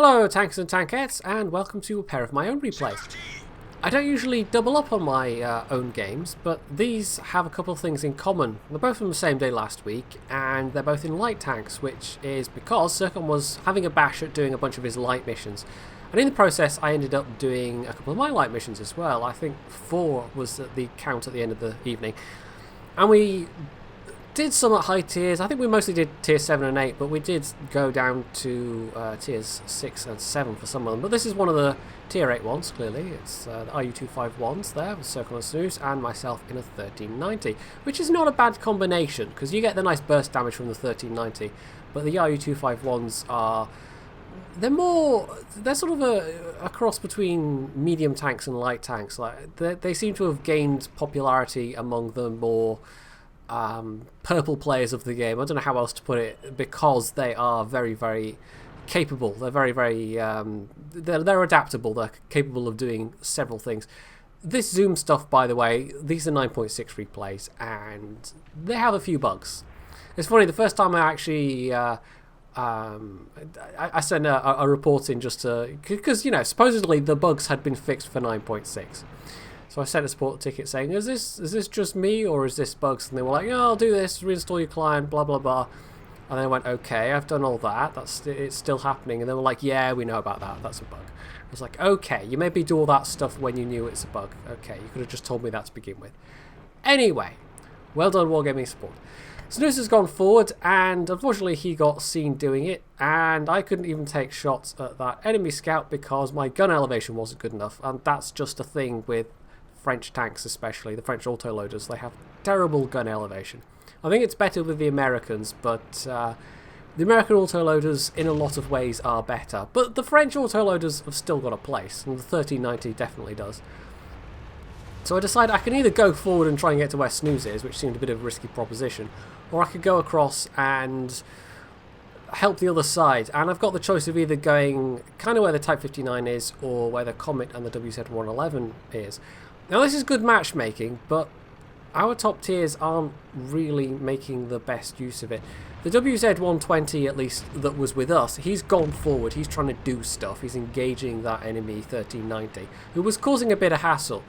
Hello tanks and tankettes, and welcome to a pair of my own replays. I don't usually double up on my own games, but these have a couple of things in common. They're both from the same day last week, and they're both in light tanks, which is because Circon was having a bash at doing a bunch of his light missions. And in the process, I ended up doing a couple of my light missions as well. I think 4 was the count at the end of the evening. And we did some at high tiers. I think we mostly did tier 7 and 8, but we did go down to tiers 6 and 7 for some of them. But this is one of the tier 8 ones, clearly. It's the RU251s there, with Circon and Snooze, and myself in a 1390, which is not a bad combination, because you get the nice burst damage from the 1390, but the RU251s are... They're sort of a cross between medium tanks and light tanks. Like they seem to have gained popularity among the more purple players of the game. I don't know how else to put it, because they are very, very capable. They're very, very they're adaptable. They're capable of doing several things. This zoom stuff, by the way, these are 9.6 replays, and they have a few bugs. It's funny, the first time I actually I sent a report in just to, because, you know, supposedly the bugs had been fixed for 9.6. So I sent a support ticket saying, is this just me, or is this bugs? And they were like, yeah, I'll do this, reinstall your client, blah, blah, blah. And then I went, okay, I've done all that. It's still happening. And they were like, yeah, we know about that. That's a bug. I was like, okay, you maybe do all that stuff when you knew it's a bug. Okay, you could have just told me that to begin with. Anyway, well done, Wargaming Support. Snooze has gone forward, and unfortunately he got seen doing it, and I couldn't even take shots at that enemy scout because my gun elevation wasn't good enough. And that's just a thing with French tanks, especially the French autoloaders. They have terrible gun elevation. I think it's better with the Americans, but the American autoloaders in a lot of ways are better. But the French autoloaders have still got a place, and the 1390 definitely does. So I decided I can either go forward and try and get to where Snooze is, which seemed a bit of a risky proposition, or I could go across and help the other side. And I've got the choice of either going kind of where the Type 59 is, or where the Comet and the WZ-111 is. Now this is good matchmaking, but our top tiers aren't really making the best use of it. The WZ-120, at least, that was with us, he's gone forward, he's trying to do stuff, he's engaging that enemy 1390, who was causing a bit of hassle.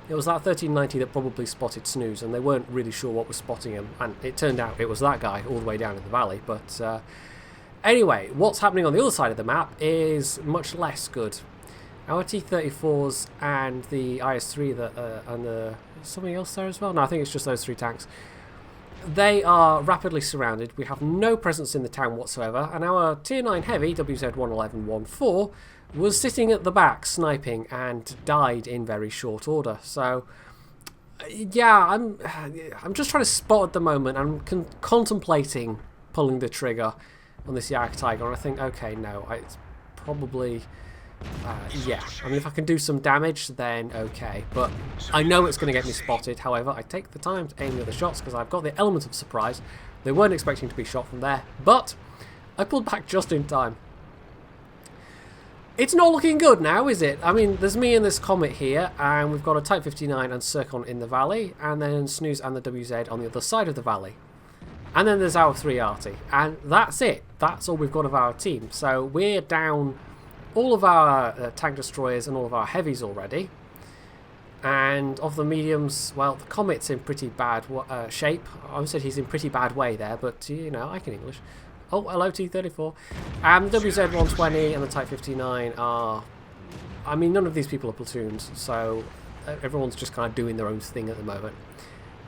It was that 1390 that probably spotted Snooze, and they weren't really sure what was spotting him, and it turned out it was that guy all the way down in the valley. But anyway, what's happening on the other side of the map is much less good. Our T-34s and the IS-3 and the something else there as well? No, I think it's just those 3 tanks. They are rapidly surrounded. We have no presence in the town whatsoever, and our Tier 9 Heavy, WZ-111-14, was sitting at the back sniping and died in very short order. So yeah, I'm just trying to spot at the moment. I'm contemplating pulling the trigger on this Yak Tiger, and I think, okay, no, it's probably yeah, I mean, if I can do some damage, then okay, but I know it's going to get me spotted. However, I take the time to aim the other shots because I've got the element of surprise. They weren't expecting to be shot from there, but I pulled back just in time. It's not looking good now, is it? I mean, there's me and this Comet here, and we've got a Type 59 and Circon in the valley, and then Snooze and the WZ on the other side of the valley. And then there's our 3 arty, and that's it. That's all we've got of our team. So we're down all of our tank destroyers and all of our heavies already. And of the mediums, well, the Comet's in pretty bad shape. I said he's in pretty bad way there, but, you know, I can English. Oh, hello, T-34. And the WZ-120 and the Type 59 are... I mean, none of these people are platoons, so everyone's just kind of doing their own thing at the moment.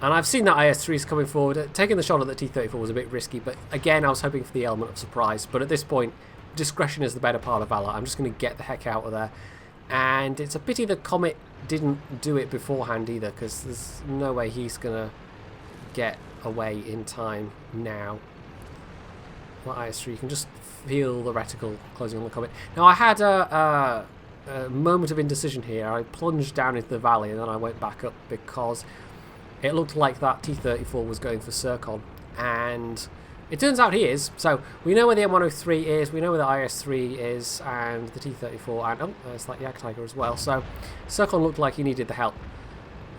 And I've seen that IS-3's coming forward. Taking the shot at the T-34 was a bit risky, but again, I was hoping for the element of surprise. But at this point, discretion is the better part of valor. I'm just going to get the heck out of there. And it's a pity the Comet didn't do it beforehand either, because there's no way he's going to get away in time now. IS-3, you can just feel the reticle closing on the Comet. Now, I had a moment of indecision here. I plunged down into the valley and then I went back up because it looked like that T-34 was going for Circon, and it turns out he is. So we know where the M103 is, we know where the IS-3 is, and the T-34, and oh, there's that Yak Tiger as well. So Circon looked like he needed the help.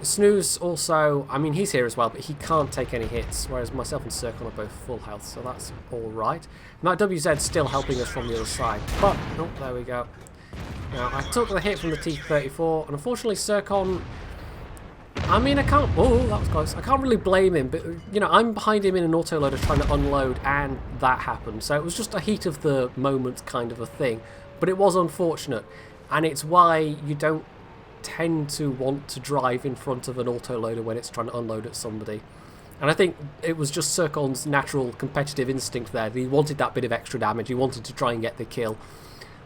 Snooze also, I mean, he's here as well, but he can't take any hits, whereas myself and Circon are both full health, so that's alright. Now WZ's still helping us from the other side, but, oh, there we go. Now, I took the hit from the T34, and unfortunately Circon, I mean, I can't, oh, that was close. I can't really blame him, but, you know, I'm behind him in an autoloader trying to unload, and that happened. So it was just a heat of the moment kind of a thing, but it was unfortunate, and it's why you don't tend to want to drive in front of an autoloader when it's trying to unload at somebody. And I think it was just Circon's natural competitive instinct there. He wanted that bit of extra damage. He wanted to try and get the kill.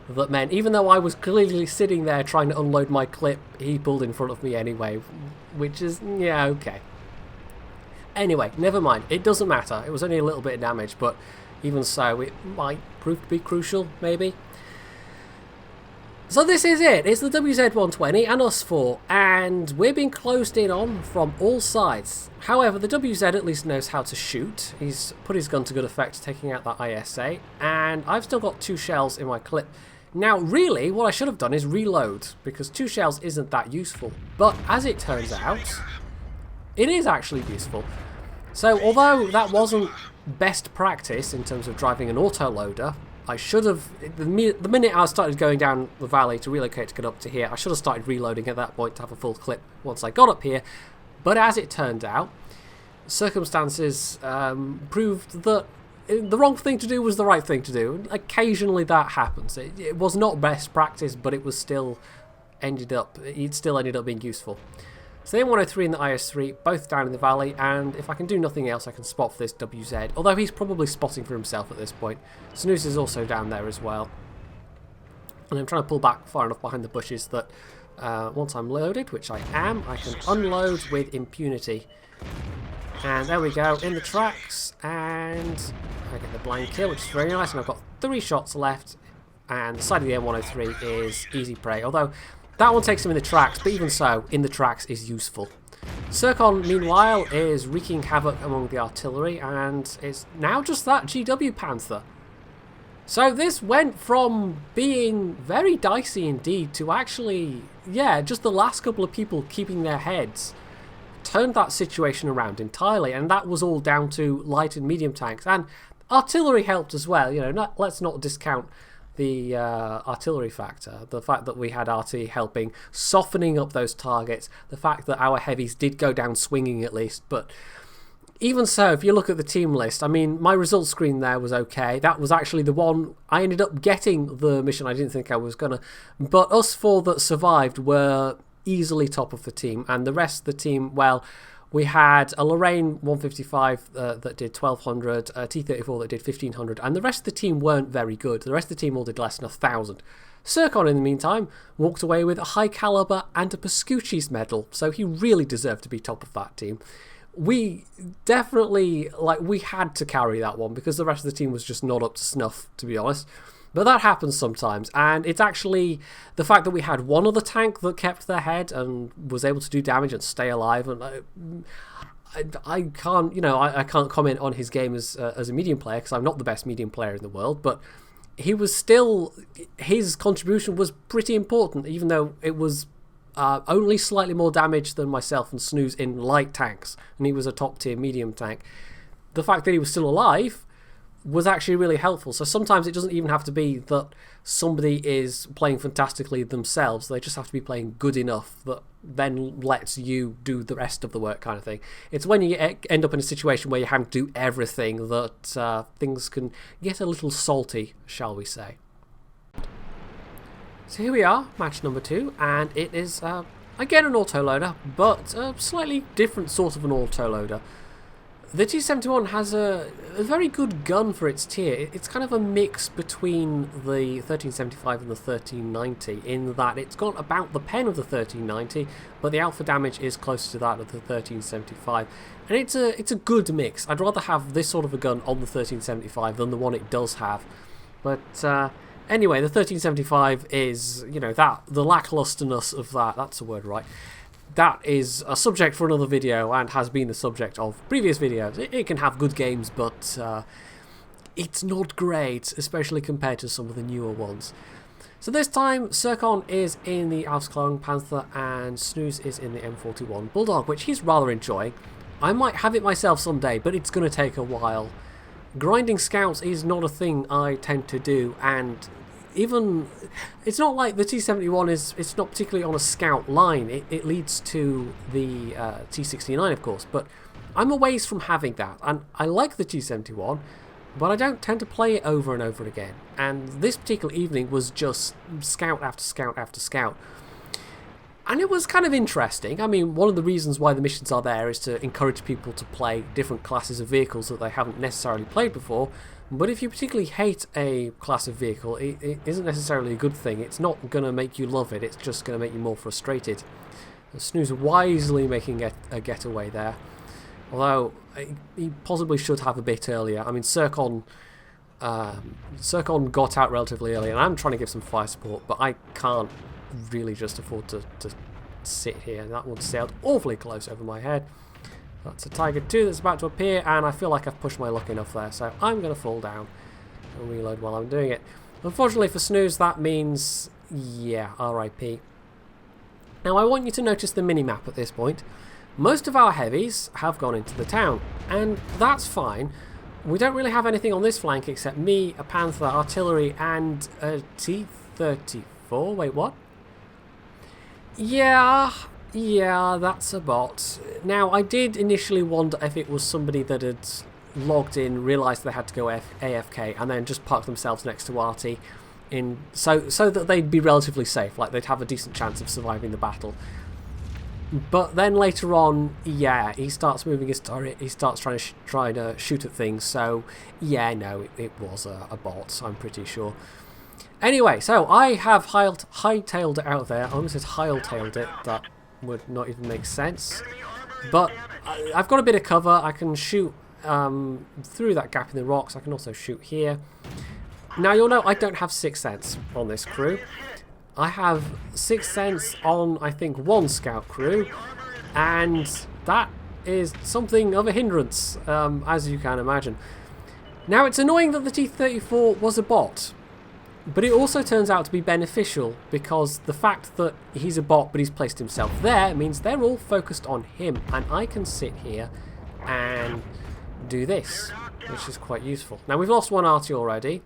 That meant, even though I was clearly sitting there trying to unload my clip, he pulled in front of me anyway. Which is, yeah, okay. Anyway, never mind. It doesn't matter. It was only a little bit of damage, but even so, it might prove to be crucial, maybe. So this is it. It's the WZ-120 and us four, and we're being closed in on from all sides. However, the WZ at least knows how to shoot. He's put his gun to good effect, taking out that ISA, and I've still got 2 shells in my clip. Now, really, what I should have done is reload, because 2 shells isn't that useful. But as it turns out, it is actually useful. So, although that wasn't best practice in terms of driving an autoloader, I should have, the minute I started going down the valley to relocate to get up to here, I should have started reloading at that point to have a full clip once I got up here. But as it turned out, circumstances proved that the wrong thing to do was the right thing to do. Occasionally that happens. It was not best practice, but it still ended up being useful. So the M103 and the IS-3 both down in the valley, and if I can do nothing else, I can spot for this WZ, although he's probably spotting for himself at this point. Snooze is also down there as well. And I'm trying to pull back far enough behind the bushes that once I'm loaded, which I am, I can unload with impunity. And there we go, in the tracks, and I get the blind kill, which is very nice, and I've got 3 shots left, and the side of the M103 is easy prey, although that one takes him in the tracks, but even so, in the tracks is useful. Circon, meanwhile, is wreaking havoc among the artillery, and it's now just that GW Panther. So this went from being very dicey indeed to actually, yeah, just the last couple of people keeping their heads turned that situation around entirely, and that was all down to light and medium tanks, and artillery helped as well. You know, let's not discount the artillery factor, the fact that we had RT helping, softening up those targets, the fact that our heavies did go down swinging at least. But even so, if you look at the team list, I mean, my results screen there was okay. That was actually the one I ended up getting the mission I didn't think I was gonna, but us 4 that survived were easily top of the team, and the rest of the team, well, we had a Lorraine 155 that did 1200, a T34 that did 1500, and the rest of the team weren't very good. The rest of the team all did less than 1000. Circon, in the meantime, walked away with a high caliber and a Pascucci's medal, so he really deserved to be top of that team. We definitely, we had to carry that one because the rest of the team was just not up to snuff, to be honest. But that happens sometimes, and it's actually the fact that we had one other tank that kept their head and was able to do damage and stay alive. And I can't, I can't comment on his game as a medium player because I'm not the best medium player in the world. But he was still, his contribution was pretty important, even though it was only slightly more damage than myself and Snooze in light tanks, and he was a top tier medium tank. The fact that he was still alive was actually really helpful. So sometimes it doesn't even have to be that somebody is playing fantastically themselves. They just have to be playing good enough that then lets you do the rest of the work, kind of thing. It's when you end up in a situation where you have to do everything that things can get a little salty, shall we say. So here we are, match number 2, and it is again an autoloader, but a slightly different sort of an autoloader. The T71 has a very good gun for its tier. It's kind of a mix between the 1375 and the 1390 in that it's got about the pen of the 1390, but the alpha damage is closer to that of the 1375. And it's a good mix. I'd rather have this sort of a gun on the 1375 than the one it does have. But anyway, the 1375 is, the lacklusterness of that's a word, right? That is a subject for another video and has been the subject of previous videos. It can have good games, but it's not great, especially compared to some of the newer ones. So this time, Circon is in the Ausklung Panther and Snooze is in the M41 Bulldog, which he's rather enjoying. I might have it myself someday, but it's going to take a while. Grinding scouts is not a thing I tend to do, and even it's not like the T71 it's not particularly on a scout line. It leads to the T69, of course, but I'm a ways from having that, and I like the T71, but I don't tend to play it over and over again. And this particular evening was just scout after scout after scout. And it was kind of interesting. I mean, one of the reasons why the missions are there is to encourage people to play different classes of vehicles that they haven't necessarily played before. But if you particularly hate a class of vehicle, it isn't necessarily a good thing. It's not going to make you love it, it's just going to make you more frustrated. Snooze wisely making a getaway there. Although, he possibly should have a bit earlier. I mean, Circon got out relatively early, and I'm trying to give some fire support, but I can't really just afford to sit here. That one sailed awfully close over my head. That's a Tiger 2 that's about to appear, and I feel like I've pushed my luck enough there, so I'm going to fall down and reload while I'm doing it. Unfortunately for Snooze, that means, yeah, RIP. Now, I want you to notice the minimap at this point. Most of our heavies have gone into the town, and that's fine. We don't really have anything on this flank except me, a Panther, artillery, and a T-34. Wait, what? Yeah, that's a bot. Now, I did initially wonder if it was somebody that had logged in, realised they had to go AFK, and then just parked themselves next to Arty, so that they'd be relatively safe, like they'd have a decent chance of surviving the battle. But then later on, yeah, he starts moving his turret, he starts trying to shoot at things, so yeah, no, it was a bot, I'm pretty sure. Anyway, so I have hightailed it out there. I almost said hightailed it, that would not even make sense. But I've got a bit of cover, I can shoot through that gap in the rocks, I can also shoot here. Now you'll know I don't have 6th Sense on this crew. I have 6th Sense on, I think, one scout crew, and that is something of a hindrance, as you can imagine. Now, it's annoying that the T-34 was a bot, but it also turns out to be beneficial, because the fact that he's a bot but he's placed himself there means they're all focused on him, and I can sit here and do this, which is quite useful. Now, we've lost one arty already.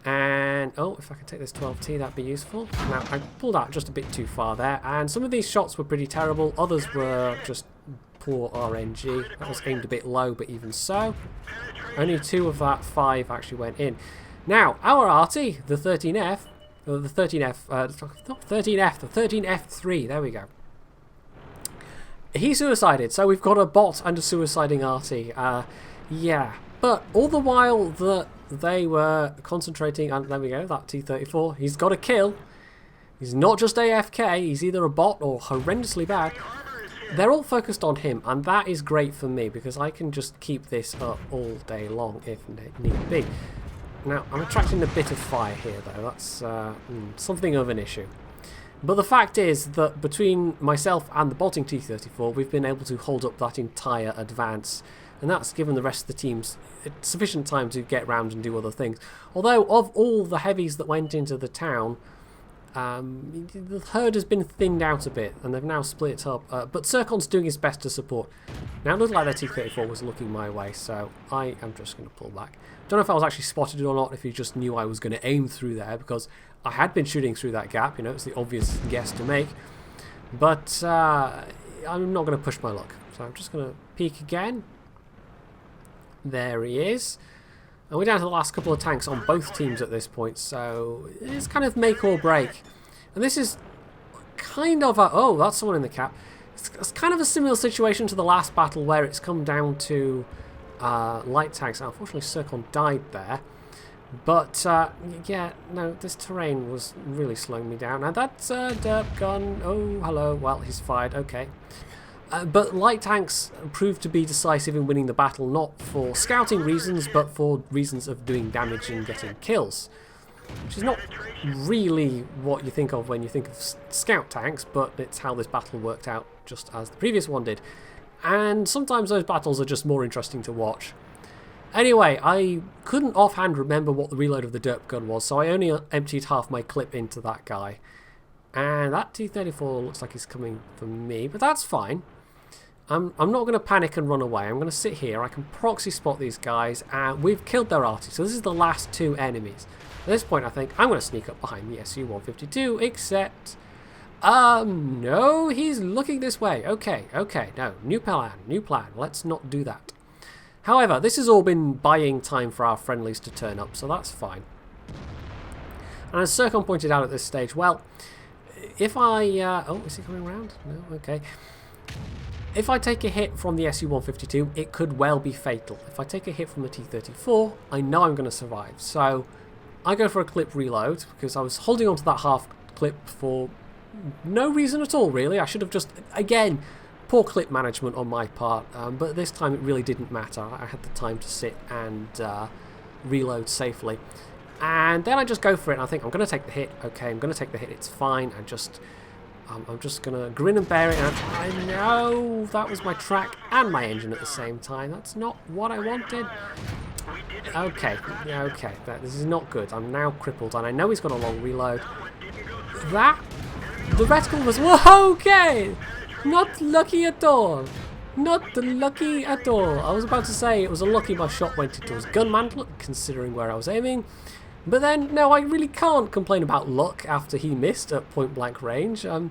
And, oh, if I could take this 12T, that'd be useful. Now, I pulled out just a bit too far there, and some of these shots were pretty terrible. Others were just poor RNG. That was aimed a bit low, but even so. Only 2 of that 5 actually went in. Now, our arty, the 13F, the 13F3, there we go. He suicided, so we've got a bot and a suiciding arty. Yeah, but all the while that they were concentrating, and there we go, that T-34, he's got a kill. He's not just AFK, he's either a bot or horrendously bad. They're all focused on him, and that is great for me, because I can just keep this up all day long if need be. Now, I'm attracting a bit of fire here, though. That's something of an issue. But the fact is that between myself and the bolting T-34, we've been able to hold up that entire advance, and that's given the rest of the teams sufficient time to get round and do other things. Although, of all the heavies that went into the town, the herd has been thinned out a bit, and they've now split it up. But Circon's doing his best to support. Now, it looked like their T-34 was looking my way, so I am just going to pull back. Don't know if I was actually spotted or not, if he just knew I was going to aim through there, because I had been shooting through that gap, you know, it's the obvious guess to make. But I'm not going to push my luck, so I'm just going to peek again. There he is. And we're down to the last couple of tanks on both teams at this point, so it's kind of make or break. And this is kind of a... Oh, that's someone in the cap. It's kind of a similar situation to the last battle where it's come down to light tanks. Unfortunately, Circon died there. But, yeah, no, this terrain was really slowing me down. Now, that's a derp gun. Oh, hello. Well, he's fired. Okay. But light tanks proved to be decisive in winning the battle, not for scouting reasons, but for reasons of doing damage and getting kills. Which is not really what you think of when you think of scout tanks, but it's how this battle worked out just as the previous one did. And sometimes those battles are just more interesting to watch. Anyway, I couldn't offhand remember what the reload of the derp gun was, so I only emptied half my clip into that guy. And that T-34 looks like he's coming for me, but that's fine. I'm not going to panic and run away. I'm going to sit here. I can proxy spot these guys, and we've killed their arty. So this is the last two enemies. At this point, I think I'm going to sneak up behind the SU-152, except... no, he's looking this way. Okay, no, new plan. Let's not do that. However, this has all been buying time for our friendlies to turn up, so that's fine. And as Circon pointed out at this stage, well, if I... oh, is he coming around? No, okay. If I take a hit from the SU-152, it could well be fatal. If I take a hit from the T-34, I know I'm going to survive. So I go for a clip reload, because I was holding on to that half clip for no reason at all, really. I should have just, again, poor clip management on my part, but this time it really didn't matter. I had the time to sit and reload safely. And then I just go for it, and I think I'm going to take the hit. Okay, I'm going to take the hit, it's fine. I'm just going to grin and bear it, and I know that was my track and my engine at the same time. That's not what I wanted. Okay, this is not good. I'm now crippled, and I know he's got a long reload. The reticle was... okay! Not lucky at all. Not lucky at all. I was about to say it was unlucky my shot went into his gun mantle, considering where I was aiming. But then, no, I really can't complain about luck after he missed at point blank range. The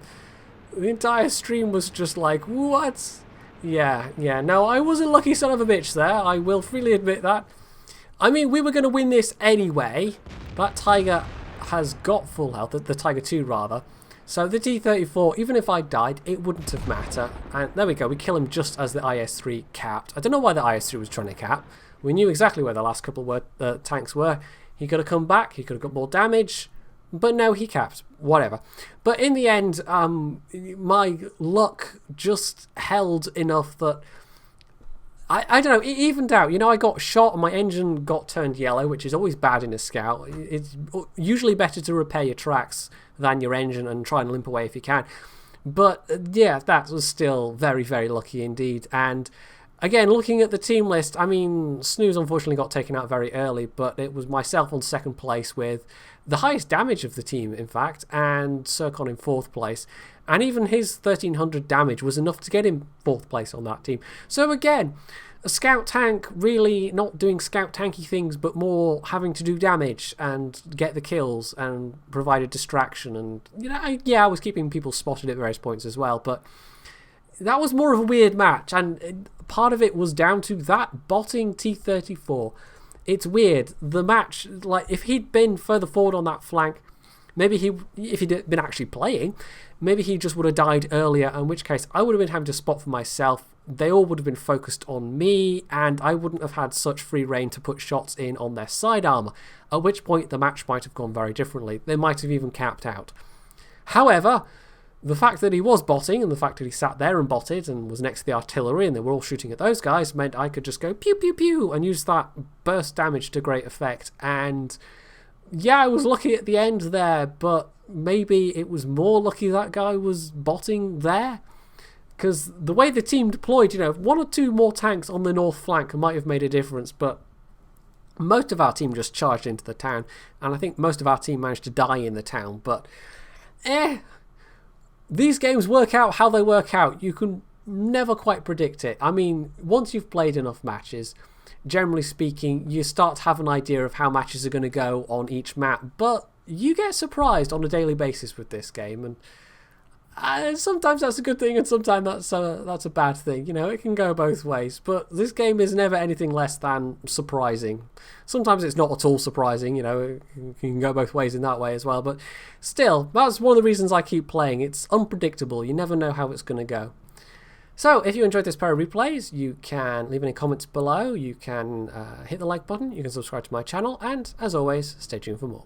entire stream was just like, what? Yeah, no, I was a lucky son of a bitch there. I will freely admit that. I mean, we were going to win this anyway. That Tiger has got full health, the Tiger 2 rather. So the T-34, even if I died, it wouldn't have mattered. And there we go, we kill him just as the IS-3 capped. I don't know why the IS-3 was trying to cap. We knew exactly where the last couple of tanks were. He could have come back, he could have got more damage, but no, he capped. Whatever. But in the end, my luck just held enough that... I don't know, it evened out. You know, I got shot and my engine got turned yellow, which is always bad in a scout. It's usually better to repair your tracks than your engine and try and limp away if you can. But yeah, that was still very, very lucky indeed. And again, looking at the team list, I mean, Snooze unfortunately got taken out very early, but it was myself on second place with the highest damage of the team, in fact, and Circon in fourth place. And even his 1300 damage was enough to get him fourth place on that team. So again, a scout tank really not doing scout tanky things, but more having to do damage and get the kills and provide a distraction. And, you know, I was keeping people spotted at various points as well, but that was more of a weird match. And part of it was down to that botting T-34. It's weird. The match, like, if he'd been further forward on that flank, maybe if he'd been actually playing, maybe he just would have died earlier, in which case I would have been having to spot for myself. They all would have been focused on me, and I wouldn't have had such free reign to put shots in on their side armour, at which point the match might have gone very differently. They might have even capped out. However, the fact that he was botting, and the fact that he sat there and botted and was next to the artillery and they were all shooting at those guys, meant I could just go pew pew pew and use that burst damage to great effect. And yeah, I was lucky at the end there, but maybe it was more lucky that guy was botting there. Because the way the team deployed, you know, one or two more tanks on the north flank might have made a difference, but most of our team just charged into the town, and I think most of our team managed to die in the town. But these games work out how they work out. You can never quite predict it. I mean, once you've played enough matches, generally speaking, you start to have an idea of how matches are going to go on each map, but you get surprised on a daily basis with this game, and sometimes that's a good thing and sometimes that's a bad thing. You know, it can go both ways, but this game is never anything less than surprising. Sometimes it's not at all surprising, you know, it can go both ways in that way as well, but still, that's one of the reasons I keep playing. It's unpredictable. You never know how it's going to go. So, if you enjoyed this pair of replays, you can leave any comments below, you can hit the like button, you can subscribe to my channel, and as always, stay tuned for more.